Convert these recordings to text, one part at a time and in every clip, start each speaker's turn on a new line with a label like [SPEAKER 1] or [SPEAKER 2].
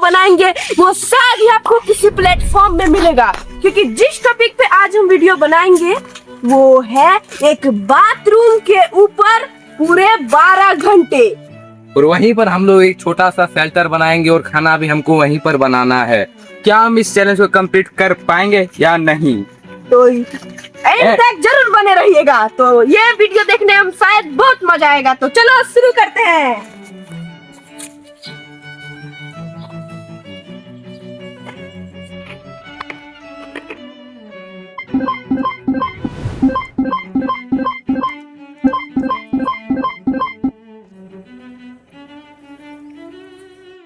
[SPEAKER 1] बनाएंगे वो शायद ही आपको किसी प्लेटफॉर्म में मिलेगा, क्योंकि जिस टॉपिक पे आज हम वीडियो बनाएंगे वो है एक बाथरूम के ऊपर पूरे 12 घंटे।
[SPEAKER 2] और वहीं पर हम लोग एक छोटा सा शेल्टर बनाएंगे और खाना भी हमको वहीं पर बनाना है। क्या हम इस चैलेंज को कंप्लीट कर पाएंगे या नहीं?
[SPEAKER 1] तो एंड तक जरूर बने रहिएगा। तो ये वीडियो देखने में शायद बहुत मजा आएगा। तो चलो शुरू करते हैं।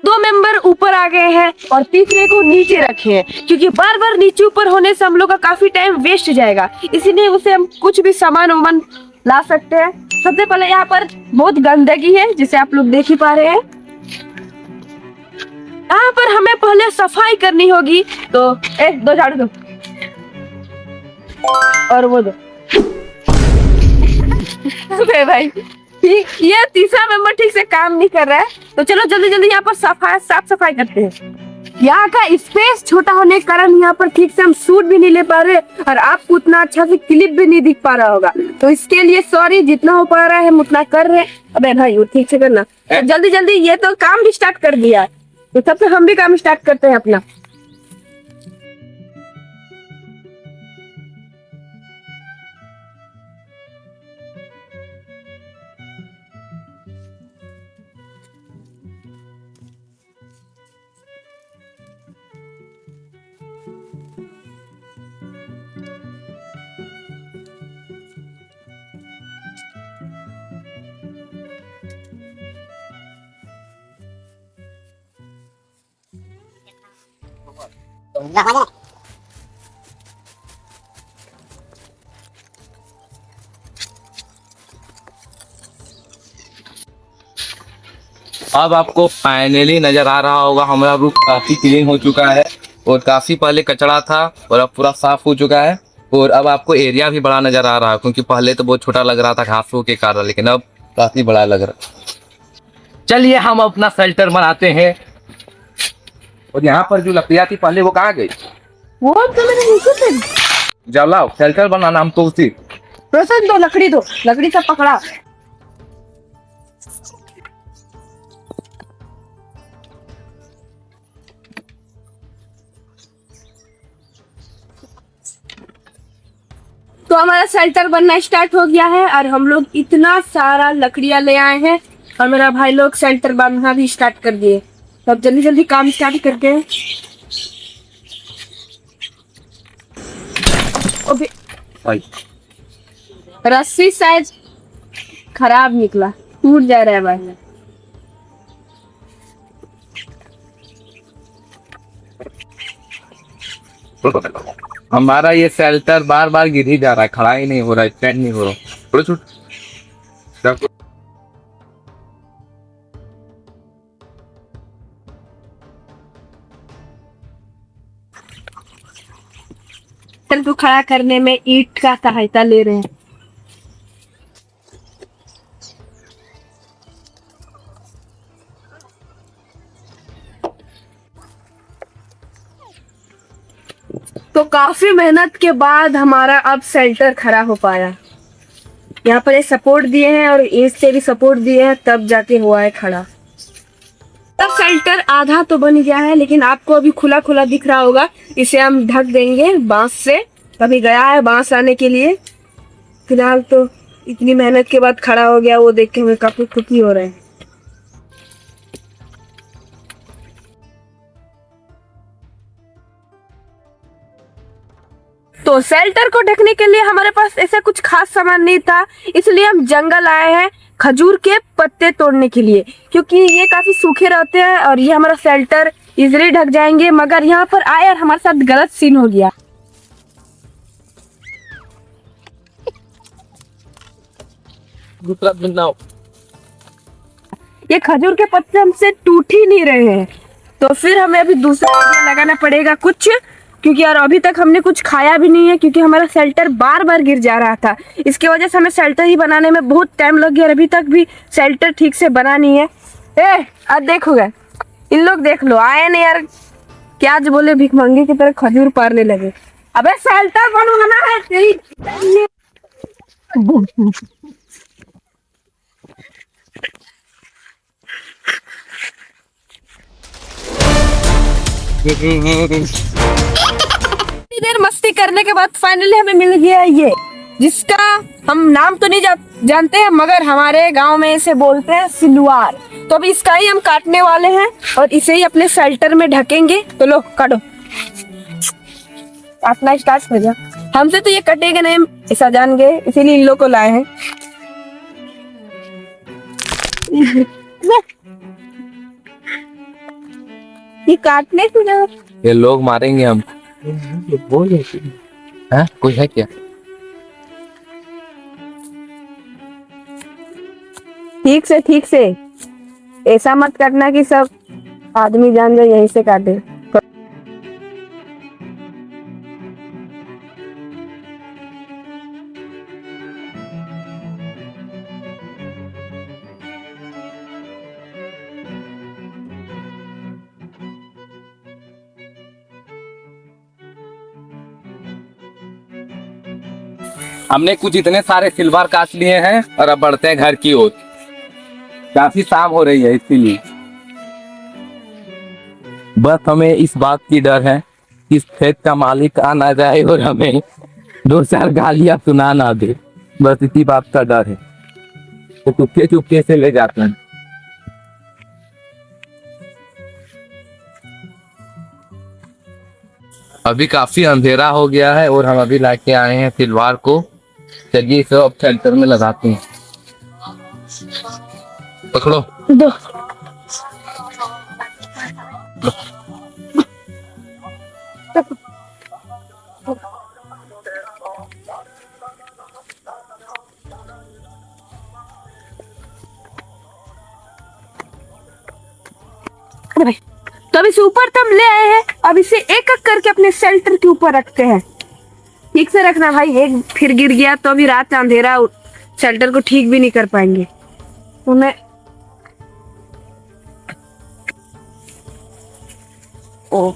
[SPEAKER 1] दो मेंबर ऊपर आ गए हैं और तीसरे को नीचे रखे हैं, क्योंकि बार बार नीचे ऊपर होने से हम लोग का काफी टाइम वेस्ट जाएगा, इसीलिए उसे हम कुछ भी सामान वामान ला सकते हैं। सबसे पहले यहाँ पर बहुत गंदगी है जिसे आप लोग देख ही पा रहे हैं। यहाँ पर हमें पहले सफाई करनी होगी। तो दो झाड़ू दो और वो दो। अबे भाई ठीक, ये तीसरा मेंबर ठीक से काम नहीं कर रहा है। तो चलो जल्दी जल्दी यहाँ पर साफ सफाई करते हैं। यहाँ का स्पेस छोटा होने के कारण यहाँ पर ठीक से हम शूट भी नहीं ले पा रहे और आपको उतना अच्छा से क्लिप भी नहीं दिख पा रहा होगा। तो इसके लिए सॉरी, जितना हो पा रहा है हम उतना कर रहे हैं। अबे भाई वो ठीक से करना। तो जल्दी जल्दी, ये तो काम भी स्टार्ट कर दिया, तो तब तक हम भी काम स्टार्ट करते हैं अपना।
[SPEAKER 2] अब आपको फाइनली नजर आ रहा होगा हमारा रूम काफी क्लीन हो चुका है और काफी पहले कचरा था और अब पूरा साफ हो चुका है। और अब आपको एरिया भी बड़ा नजर आ रहा है, क्योंकि पहले तो बहुत छोटा लग रहा था घासों के कारण, लेकिन अब काफी बड़ा लग रहा है। चलिए हम अपना शेल्टर बनाते हैं। और यहाँ पर जो लकड़ियाँ थी पहले वो कहाँ गई?
[SPEAKER 1] वो तो मैंने नीचे से
[SPEAKER 2] जाओ लाओ, शेल्टर बनाना हमको उसी।
[SPEAKER 1] रोशन दो, लकड़ी से पकड़ा। तो हमारा शेल्टर बनना स्टार्ट हो गया है और हम लोग इतना सारा लकड़ियां ले आए हैं और मेरा भाई लोग शेल्टर बनना भी स्टार्ट कर दिए। तो अब जल्दी जल्दी काम स्टार्ट करते हैं। रस्सी शायद खराब निकला, टूट जा रहा है भाई।
[SPEAKER 2] हमारा ये शेल्टर बार बार गिर ही जा रहा है, खड़ा ही नहीं हो रहा है, स्टैंड नहीं हो रहा। थोड़ा छूट
[SPEAKER 1] को खड़ा करने में ईंट का सहायता ले रहे हैं। तो काफी मेहनत के बाद हमारा अब शेल्टर खड़ा हो पाया। यहाँ पर ये सपोर्ट दिए हैं और इससे भी सपोर्ट दिए हैं, तब जाके हुआ है खड़ा। तब शेल्टर आधा तो बन गया है, लेकिन आपको अभी खुला खुला दिख रहा होगा। इसे हम ढक देंगे बांस से। अभी गया है बांस लाने के लिए। फिलहाल तो इतनी मेहनत के बाद खड़ा हो गया, वो देख के हमें काफी खुशी हो रहे हैं। तो शेल्टर को ढकने के लिए हमारे पास ऐसा कुछ खास सामान नहीं था, इसलिए हम जंगल आए हैं खजूर के पत्ते तोड़ने के लिए, क्योंकि ये काफी सूखे रहते हैं और ये हमारा शेल्टर इजीली ढक जाएंगे। मगर यहाँ पर आए और हमारे साथ गलत सीन हो गया। ये खजूर के पत्ते हमसे टूट ही नहीं रहे हैं, तो फिर हमें अभी दूसरा आइडिया लगाना पड़ेगा कुछ, क्योंकि यार अभी तक हमने कुछ खाया भी नहीं है, क्योंकि हमारा शेल्टर बार बार गिर जा रहा था। इसके वजह से हमें शेल्टर ही बनाने में बहुत टाइम लग गया और अभी तक भी शेल्टर ठीक से बना नहीं है। अब देखोगे इन लोग देख लो आए नहीं यार, क्या आज बोले भिखमंगे की तरह खजूर पारने लगे। अबे शेल्टर बनवाना है तेरी। इतनी देर मस्ती करने के बाद फाइनली हमें मिल गया ये, जिसका हम नाम तो नहीं जानते हैं, मगर हमारे गांव में इसे बोलते हैं सिलवार। तो अभी इसका ही हम काटने वाले हैं और इसे ही अपने शेल्टर में ढकेंगे। तो लो काटो, काटना स्टार्ट हो जा। हमसे तो ये कटेगा नहीं, हम ऐसा जान गए, इसीलिए इन लोग को लाए हैं। ये काटने से ना
[SPEAKER 2] ये लोग मारेंगे हम। बोल है कोई है क्या?
[SPEAKER 1] ठीक से ऐसा मत करना कि सब आदमी जान जाए यहीं से काटे।
[SPEAKER 2] हमने कुछ इतने सारे सिल्वर काट लिए हैं और अब बढ़ते हैं घर की ओर। काफी शाम हो रही है इसीलिए बस हमें इस बात की डर है कि इस खेत का मालिक आ ना जाए और हमें 2-4 गालियां सुना ना दे। बस इसी बात का डर है, तो चुपके चुपके से ले जाते हैं। अभी काफी अंधेरा हो गया है और हम अभी लाके आए हैं सिलवार को। चलिए इसे अब शेल्टर में लगाते हैं। पकड़ो
[SPEAKER 1] दो तो अब इसे ऊपर तो हम ले आए हैं, अब इसे एक एक करके अपने शेल्टर के ऊपर रखते हैं। ठीक से रखना भाई, एक फिर गिर गया तो अभी रात अंधेरा, शेल्टर को ठीक भी नहीं कर पाएंगे। तो मैं ओ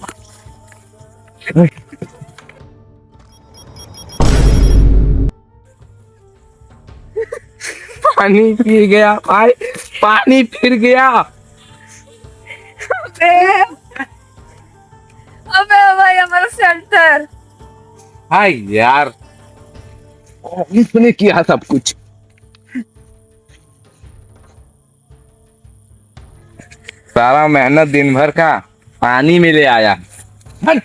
[SPEAKER 2] पानी फिर गया भाई, पानी फिर गया।
[SPEAKER 1] अबे भाई हमारा शेल्टर।
[SPEAKER 2] हाय यार, इसने किया सब कुछ। सारा मेहनत दिन भर का पानी में ले आया।
[SPEAKER 1] हमने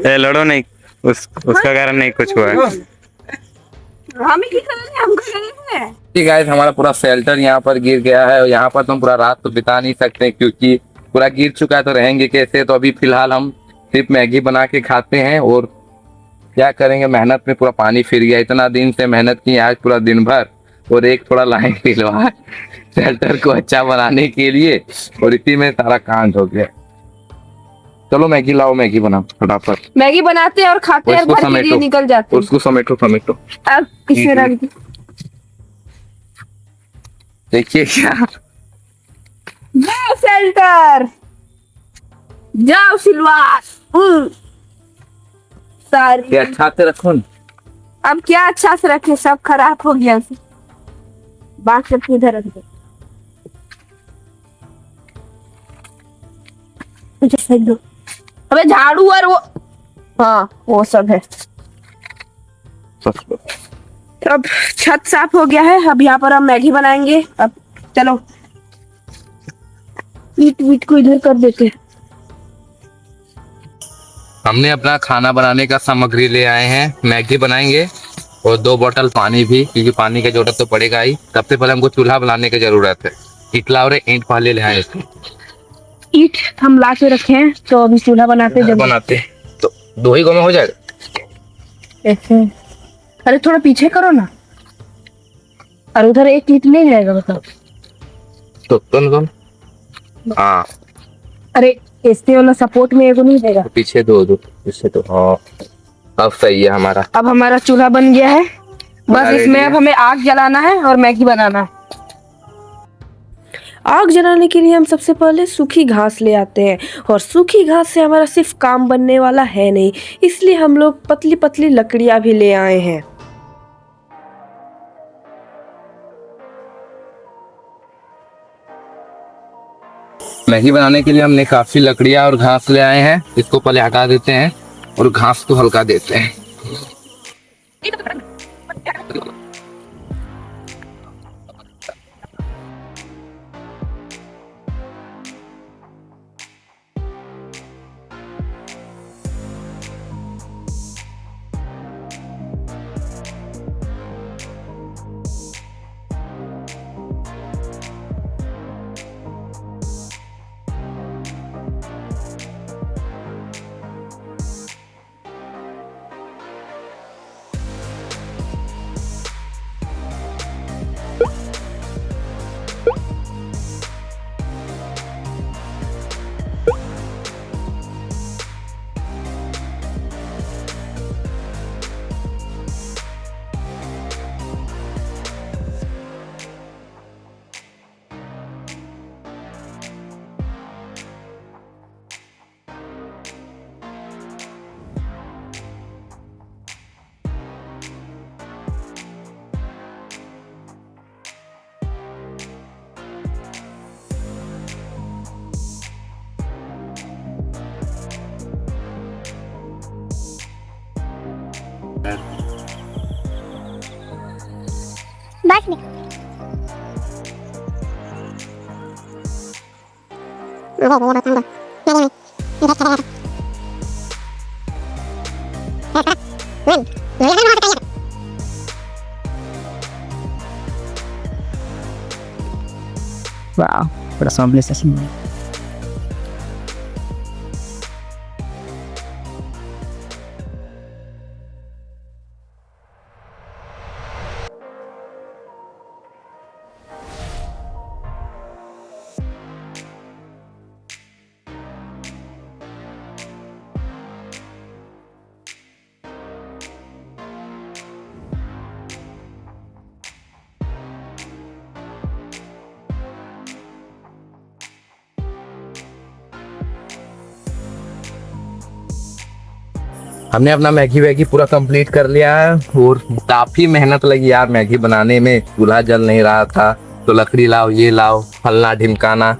[SPEAKER 3] ए, लड़ो नहीं, उसका कारण नहीं कुछ हुआ है।
[SPEAKER 1] हमें की करना है, हम करेंगे।
[SPEAKER 2] ठीक है, हमारा पूरा शेल्टर यहाँ पर गिर गया है और यहाँ पर तो हम पूरा रात तो बिता नहीं सकते क्योंकि पूरा गिर चुका है, तो रहेंगे कैसे। तो अभी फिलहाल हम सिर्फ मैगी बना के खाते हैं और क्या करेंगे, मेहनत में पूरा पानी फिर गया। इतना दिन से मेहनत की आज पूरा दिन भर और एक थोड़ा लाइन दिलवा शेल्टर को अच्छा बनाने के लिए और इसी में सारा कांड हो गया। चलो मैगी लाओ, मैगी बनाओ फटाफट।
[SPEAKER 1] मैगी बनाते हैं और खाते हैं,
[SPEAKER 2] उसको
[SPEAKER 1] घर के लिए
[SPEAKER 2] समेटो,
[SPEAKER 1] निकल जाते हैं।
[SPEAKER 2] उसको समेटो समेटो।
[SPEAKER 1] अब किसे रख दी?
[SPEAKER 2] देखिए क्या,
[SPEAKER 1] जाओ शेल्टर, जाओ सिलवार। सारी
[SPEAKER 2] ये अच्छा से रखो न।
[SPEAKER 1] अब क्या अच्छा से रखे, सब खराब हो गया। बाकी सब इधर रख दो, मुझे फेंक दो। अबे झाड़ू और वो, हाँ वो सब है। अब छत साफ हो गया है, अब यहाँ पर हम मैगी बनाएंगे। अब चलो ईट वीट को इधर कर देते हैं।
[SPEAKER 2] हमने अपना खाना बनाने का सामग्री ले आए हैं, मैगी बनाएंगे और 2 बोतल पानी भी, क्योंकि पानी की जरूरत तो पड़ेगा ही। सबसे पहले हमको चूल्हा बनाने की जरूरत है। इटला और ईंट पहले ले आए,
[SPEAKER 1] ईट हम ला के रखे हैं, तो अभी चूल्हा बनाते जब
[SPEAKER 2] बनाते तो 2 ही गो में हो जाएगा।
[SPEAKER 1] ऐसे। अरे थोड़ा पीछे करो ना, और उधर एक ईट नहीं जाएगा बताओ।
[SPEAKER 2] तो दोनों हाँ,
[SPEAKER 1] अरे ऐसे वाला सपोर्ट में एगो नहीं देगा।
[SPEAKER 2] तो पीछे दो पीछे तो हाँ, अब सही है हमारा।
[SPEAKER 1] अब हमारा चूल्हा बन गया है, बस
[SPEAKER 2] बना
[SPEAKER 1] इसमें
[SPEAKER 2] लिया।
[SPEAKER 1] अब हमें आग जलाना है और मैगी बनाना है। आग जलाने के लिए हम सबसे पहले सूखी घास ले आते हैं, और सूखी घास से हमारा सिर्फ काम बनने वाला है नहीं, इसलिए हम लोग पतली पतली लकड़ियाँ भी ले आए हैं।
[SPEAKER 2] मैगी बनाने के लिए हमने काफी लकड़ियाँ और घास ले आए हैं। इसको पहले हटा देते हैं और घास को हल्का देते हैं।
[SPEAKER 4] बस नहीं
[SPEAKER 5] Wow, coração abre assim.
[SPEAKER 2] हमने अपना मैगी वैगी पूरा कंप्लीट कर लिया है और काफी मेहनत लगी यार मैगी बनाने में। चूल्हा जल नहीं रहा था तो लकड़ी लाओ, ये लाओ, फलना ढिमकाना,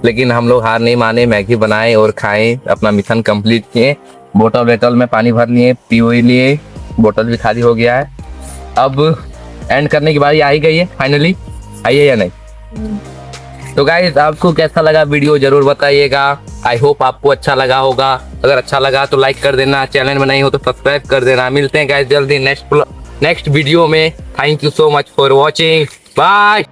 [SPEAKER 2] लेकिन हम लोग हार नहीं माने, मैगी बनाए और खाए, अपना मिशन कंप्लीट किए। बोतल वेटल में पानी भर लिए, पी लिए, बोतल भी खाली हो गया है। अब एंड करने की बारी आ ही गई है फाइनली, आई है या नहीं? तो गाइस आपको कैसा लगा वीडियो जरूर बताइएगा। आई होप आपको अच्छा लगा होगा। अगर अच्छा लगा तो लाइक कर देना, चैनल में नहीं हो तो सब्सक्राइब कर देना। मिलते हैं गाइस जल्दी नेक्स्ट वीडियो में। Thank you so much for watching, bye.